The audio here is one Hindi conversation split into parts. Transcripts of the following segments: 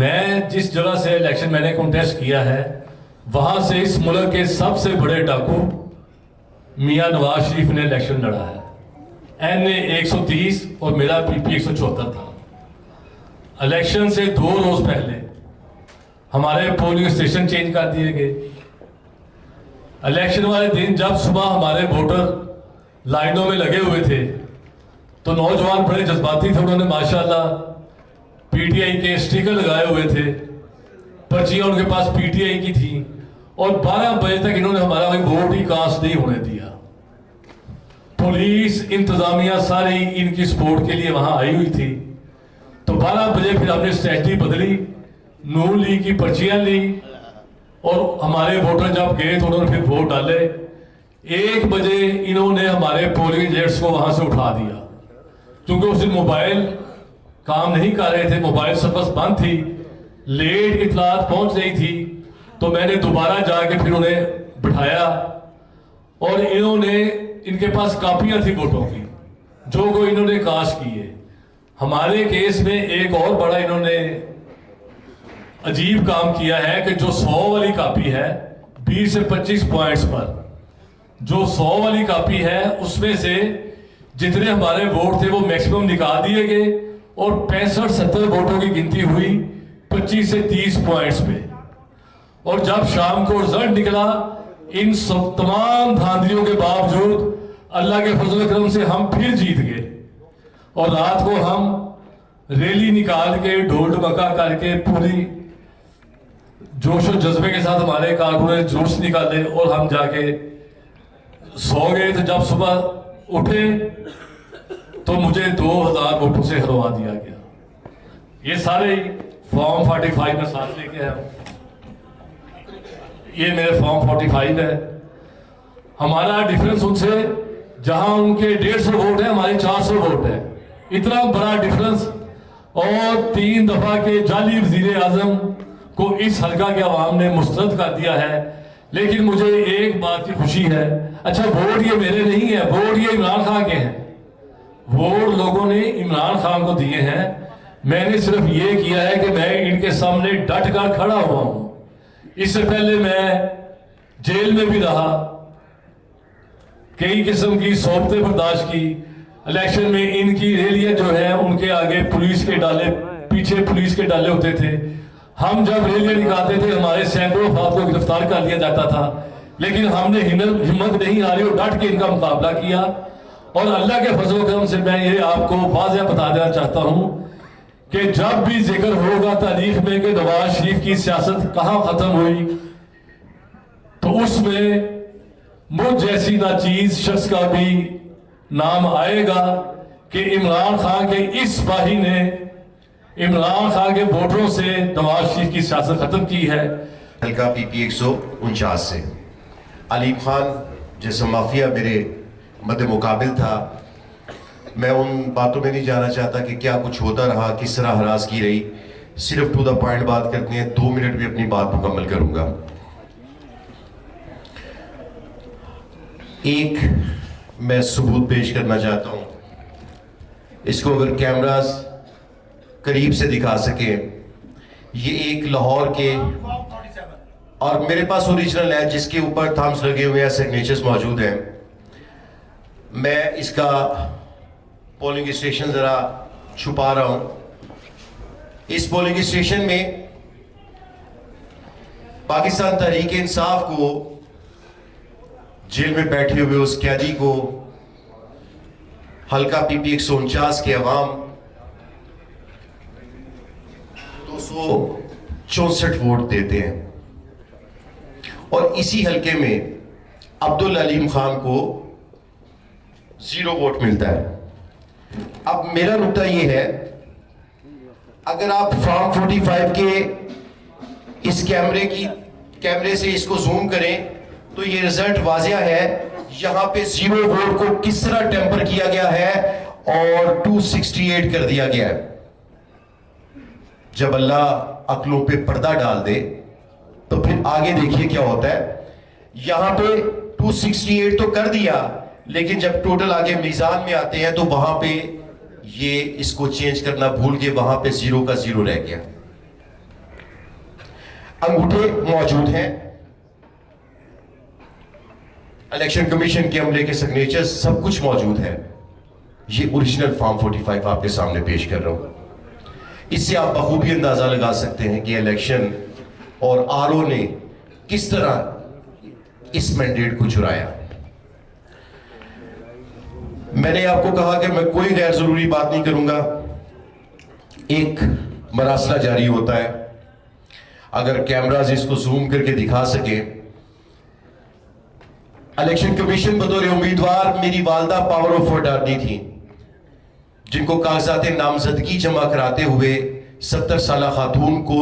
मैं जिस जगह से इलेक्शन मैंने कॉन्टेस्ट किया है वहां से इस मुल्क के सबसे बड़े डाकू मियां नवाज शरीफ ने इलेक्शन लड़ा है। NA 130 और मेरा PP 174 था। इलेक्शन से 2 रोज पहले हमारे पोलिंग स्टेशन चेंज कर दिए गए। इलेक्शन वाले दिन जब सुबह हमारे वोटर लाइनों में लगे हुए थे तो नौजवान बड़े जज्बाती थे। उन्होंने माशाल्लाह PTI के स्टिकर लगाए हुए थे, पर्चियां उनके पास PTI की थी और 12 बजे तक इन्होंने हमारा कोई वोट ही कास्ट नहीं होने दिया। पुलिस इंतजामिया सारी इनकी सपोर्ट के लिए वहां आई हुई थी। तो 12 बजे फिर हमने स्ट्रेटजी बदली, नून लीग की पर्चियां ली और हमारे वोटर जब गए तो उन्होंने फिर वोट डाले। 1 बजे इन्होंने हमारे पोलिंग एजेंट्स को वहां से उठा दिया क्योंकि उस दिन मोबाइल काम नहीं कर रहे थे, मोबाइल सर्विस बंद थी, लेट इतलात पहुंच रही थी। तो मैंने दोबारा जाके फिर उन्हें बिठाया और इनके पास कापियां थी वोटों की जो को इन्होंने कास्ट किए। हमारे केस में एक और बड़ा इन्होंने अजीब काम किया है कि जो 100 वाली कापी है 20 से 25 पॉइंट्स पर, जो 100 वाली कापी है उसमें से जितने हमारे वोट थे वो मैक्सिमम निकाल दिए गए और 65-70 वोटों की गिनती हुई 25 से 30 पॉइंट्स पे। और जब शाम को रिजल्ट निकला, इन सब तमाम धांधलियों के बावजूद अल्लाह के फजल करम से हम फिर जीत गए। और रात को हम रैली निकाल के ढोल ढमका करके पूरी जोश और जज्बे के साथ हमारे कारकुनों ने जुलूस निकाले और हम जाके सो गए। तो जब सुबह उठे तो मुझे 2000 वोटों से हरवा दिया गया। ये सारे फॉर्म 45 में साथ लेके आया हूं। ये मेरे फॉर्म 45 है। हमारा डिफरेंस उनसे, जहां उनके 150 वोट है हमारे 400 वोट है, इतना बड़ा डिफरेंस। और 3 दफा के जाली वजीर आजम को इस हल्का के अवाम ने मुस्तरद कर दिया है। लेकिन मुझे एक बात की खुशी है, अच्छा वोट ये मेरे नहीं है, वोट ये इमरान खान के हैं। वोट लोगों ने इमरान खान को दिए हैं। मैंने सिर्फ ये किया है कि मैं इनके सामने डट कर खड़ा हुआ हूं। इससे पहले मैं जेल में भी रहा, कई किस्म की सोबतें बर्दाश्त की। इलेक्शन में इनकी रैलियां जो है उनके आगे पुलिस के डाले, पीछे पुलिस के डाले होते थे। हम जब रैलियां निकालते थे हमारे सैकड़ों अफराद को गिरफ्तार कर लिया जाता था, लेकिन हमने हिम्मत नहीं हारी और डट के इनका मुकाबला किया। और अल्लाह के फजल करम से मैं ये आपको वाज़ेह बता देना चाहता हूं कि जब भी जिक्र होगा तारीख में कि नवाज शरीफ की सियासत कहां खत्म हुई, तो उसमें मुझ जैसी नाचीज शख्स का भी नाम आएगा कि इमरान खान के इस सिपाही ने इमरान खान के वोटरों से नवाज शरीफ की सियासत खत्म की है। हल्का PP 149 से अलीम खान जैसे माफिया मेरे मद्दे मुकाबिल था। मैं उन बातों में नहीं जाना चाहता कि क्या कुछ होता रहा, किस तरह हरास की रही। सिर्फ टू द पॉइंट बात करनी है, 2 मिनट में अपनी बात मुकम्मल करूंगा। एक मैं सबूत पेश करना चाहता हूं, इसको अगर कैमरास करीब से दिखा सके। ये एक लाहौर के, और मेरे पास ओरिजिनल है जिसके ऊपर थम्स लगे हुए हैं, सिग्नेचर्स मौजूद हैं। मैं इसका पोलिंग स्टेशन जरा छुपा रहा हूं। इस पोलिंग स्टेशन में पाकिस्तान तहरीक इंसाफ को जेल में बैठे हुए उस कैदी को हल्का PP 149 के अवाम 264 वोट देते हैं। और इसी हल्के में अब्दुल अलीम खान को 0 वोट मिलता है। अब मेरा नुकता यह है, अगर आप फॉर्म 45 के इस कैमरे से इसको जूम करें तो ये रिजल्ट वाजिया है। यहां पे 0 वोट को किस तरह टेम्पर किया गया है और 268 कर दिया गया है। जब अल्लाह अक्लों पे पर्दा डाल दे तो फिर आगे देखिए क्या होता है। यहां पे 268 तो कर दिया, लेकिन जब टोटल आगे मीजान में आते हैं तो वहां पे ये इसको चेंज करना भूल के वहां पे 0 का 0 रह गया। अंगूठे मौजूद हैं, इलेक्शन कमीशन के अमले के सिग्नेचर, सब कुछ मौजूद है। ये ओरिजिनल फॉर्म 45 आपके सामने पेश कर रहा हूं। इससे आप बखूबी अंदाजा लगा सकते हैं कि इलेक्शन और आरओ ने किस तरह इस मैंडेट को चुराया। मैंने आपको कहा कि मैं कोई गैर जरूरी बात नहीं करूंगा। एक मरासला जारी होता है, अगर कैमराज इसको जूम करके दिखा सके। इलेक्शन कमीशन बतौर उम्मीदवार मेरी वालदा पावर ऑफ अटॉर्नी थी, जिनको कागजात नामजदगी जमा कराते हुए 70 साल खातून को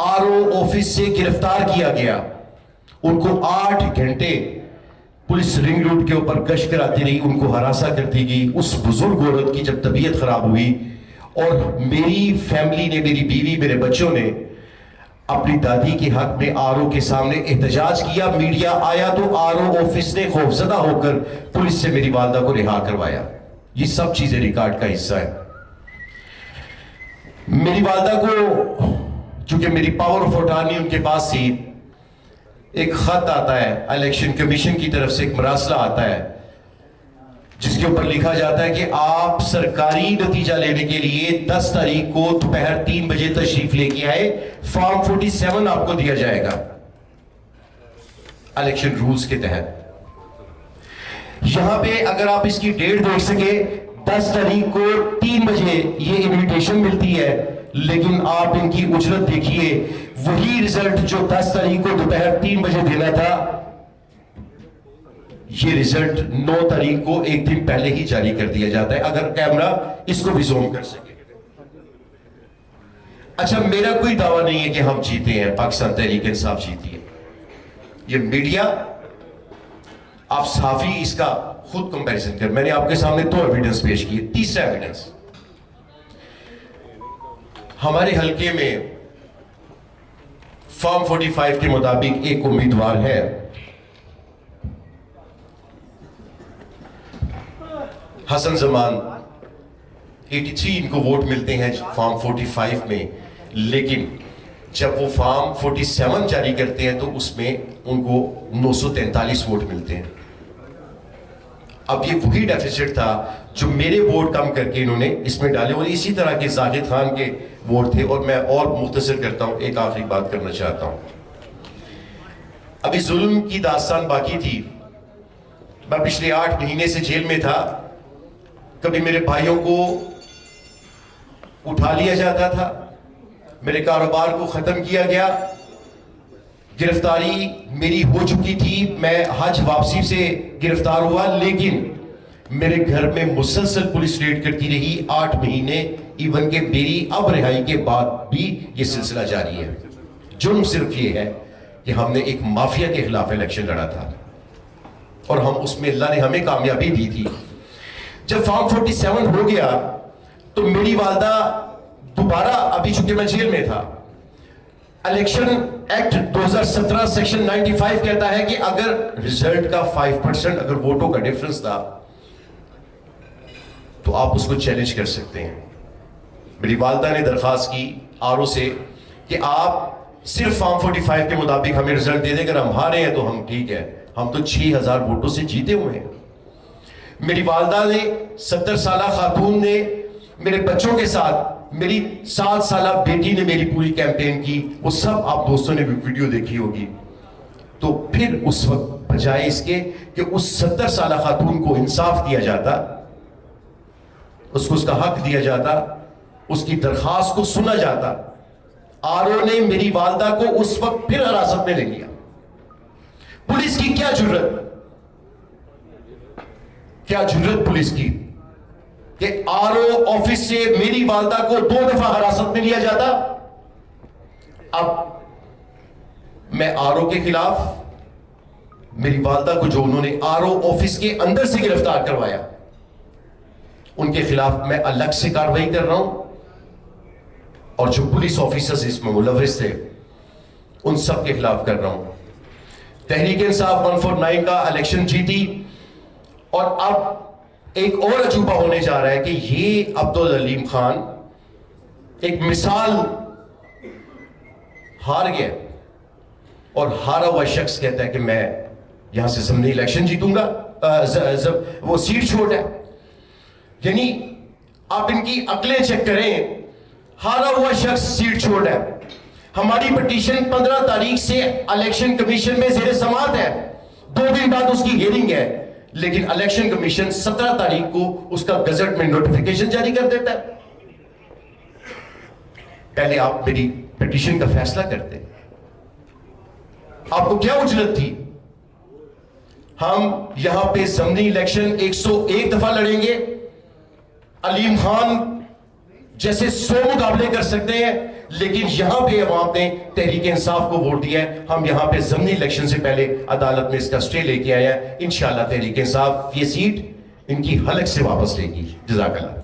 आरओ ऑफिस से गिरफ्तार किया गया। उनको 8 घंटे पुलिस रिंग रोड के ऊपर गश्त कराती रही, उनको हरासा करती गई। उस बुजुर्ग औरत की जब तबीयत खराब हुई और मेरी फैमिली ने, मेरी बीवी, मेरे बच्चों ने अपनी दादी के हक में आरओ के सामने एहतजाज किया, मीडिया आया तो आरओ ऑफिस ने खौफजदा होकर पुलिस से मेरी वालदा को रिहा करवाया। ये सब चीजें रिकॉर्ड का हिस्सा है। मेरी वालदा को, चूंकि मेरी पावर ऑफ अटॉर्नी उनके पास थी, एक खत आता है इलेक्शन कमीशन की तरफ से, एक मरासला आता है जिसके ऊपर लिखा जाता है कि आप सरकारी नतीजा लेने के लिए 10 तारीख को दोपहर 3 बजे तशरीफ लेके आए, फॉर्म 47 आपको दिया जाएगा इलेक्शन रूल्स के तहत। यहां पे अगर आप इसकी डेट देख सके, 10 तारीख को 3 बजे ये इनविटेशन मिलती है, लेकिन आप इनकी उजरत देखिए, वही रिजल्ट जो 10 तारीख को दोपहर 3 बजे देना था, ये रिजल्ट 9 तारीख को एक दिन पहले ही जारी कर दिया जाता है। अगर कैमरा इसको भी जूम कर सके। अच्छा, मेरा कोई दावा नहीं है कि हम जीते हैं, पाकिस्तान तहरीक इंसाफ जीती है। ये मीडिया, आप साफी इसका खुद कंपैरिजन कर। मैंने आपके सामने 2 एविडेंस पेश किए। तीसरा एविडेंस, हमारे हलके में फॉर्म 45 के मुताबिक एक उम्मीदवार है, हसन जमान। 83 इनको वोट मिलते हैं फॉर्म 45 में, लेकिन जब वो फॉर्म 47 जारी करते हैं तो उसमें उनको 943 वोट मिलते हैं। अब ये वही डेफिसिट था जो मेरे वोट कम करके इन्होंने इसमें डाले, और इसी तरह के जाहिद खान के वोट थे। और मैं और मुख्तसर करता हूं, एक आखिरी बात करना चाहता हूं। अभी जुल्म की दास्तान बाकी थी। मैं पिछले 8 महीने से जेल में था। कभी मेरे भाइयों को उठा लिया जाता था, मेरे कारोबार को खत्म किया गया, गिरफ्तारी मेरी हो चुकी थी, मैं हज वापसी से गिरफ्तार हुआ, लेकिन मेरे घर में मुसलसल पुलिस रेड करती रही 8 महीने। इवन के मेरी अब रिहाई के बाद भी ये सिलसिला जारी है। जुर्म सिर्फ ये है कि हमने एक माफिया के खिलाफ इलेक्शन लड़ा था और हम उसमें अल्लाह ने हमें कामयाबी दी थी। जब फॉर्म 47 हो गया तो मेरी वालदा दोबारा, अभी चूंकि मैं जेल में था, इलेक्शन एक्ट 2017 सेक्शन 95 कहता है कि अगर रिजल्ट का 5% अगर वोटों का डिफरेंस था तो आप उसको चैलेंज कर सकते हैं। मेरी वालदा ने दरखास्त की आरओ से कि आप सिर्फ फॉर्म 45 के मुताबिक हमें रिजल्ट दे दें, अगर हम हारे हैं तो हम ठीक है, हम तो 6000 वोटों से जीते हुए हैं। मेरी वालदा ने, 70 साल खातून ने, मेरे बच्चों के साथ, मेरी 7 साल बेटी ने मेरी पूरी कैंपेन की। वो सब आप दोस्तों ने वीडियो देखी होगी। तो फिर उस वक्त बजाय इसके कि उस 70 साल खातून को इंसाफ दिया जाता, उसको उसका हक दिया जाता, उसकी दरखास्त को सुना जाता, आरओ ने मेरी वालदा को उस वक्त फिर हिरासत में ले लिया। पुलिस की क्या जुर्रत, क्या जुर्रत पुलिस की कि आरओ ऑफिस से मेरी वालदा को 2 दफा हिरासत में लिया जाता। अब मैं आरओ के खिलाफ, मेरी वालदा को जो उन्होंने आरओ ऑफिस के अंदर से गिरफ्तार करवाया, उनके खिलाफ मैं अलग से कार्रवाई कर रहा हूं, और जो पुलिस ऑफिसर्स इसमें मुलविस थे उन सब के खिलाफ कर रहा हूं। तहरीक इंसाफ 149 का इलेक्शन जीती, और अब एक और अजूबा होने जा रहा है कि ये अब्दुल अलीम खान एक मिसाल हार गया। और हारा हुआ शख्स कहता है कि मैं यहां से ज़मीनी इलेक्शन जीतूंगा, वो सीट छोड़ है। यानी आप इनकी अकलें चेक करें, हारा हुआ शख्स सीट छोड़ है। हमारी पिटीशन 15 तारीख से इलेक्शन कमीशन में ज़ेर समाअत है, 2 दिन बाद उसकी हियरिंग है, लेकिन इलेक्शन कमीशन 17 तारीख को उसका गजट में नोटिफिकेशन जारी कर देता है। पहले आप मेरी पिटीशन का फैसला करते, आपको क्या उजलत थी? हम यहां पे ज़मीनी इलेक्शन 101 दफा लड़ेंगे, अलीम खान जैसे 100 मुकाबले कर सकते हैं, लेकिन यहां पे अवाम ने तहरीक इंसाफ को वोट दिया है। हम यहां पे ज़मीनी इलेक्शन से पहले अदालत में इसका स्टे लेके आए हैं। इंशाअल्लाह तहरीक इंसाफ ये सीट इनकी हलक से वापस लेगी। जज़ाकल्लाह।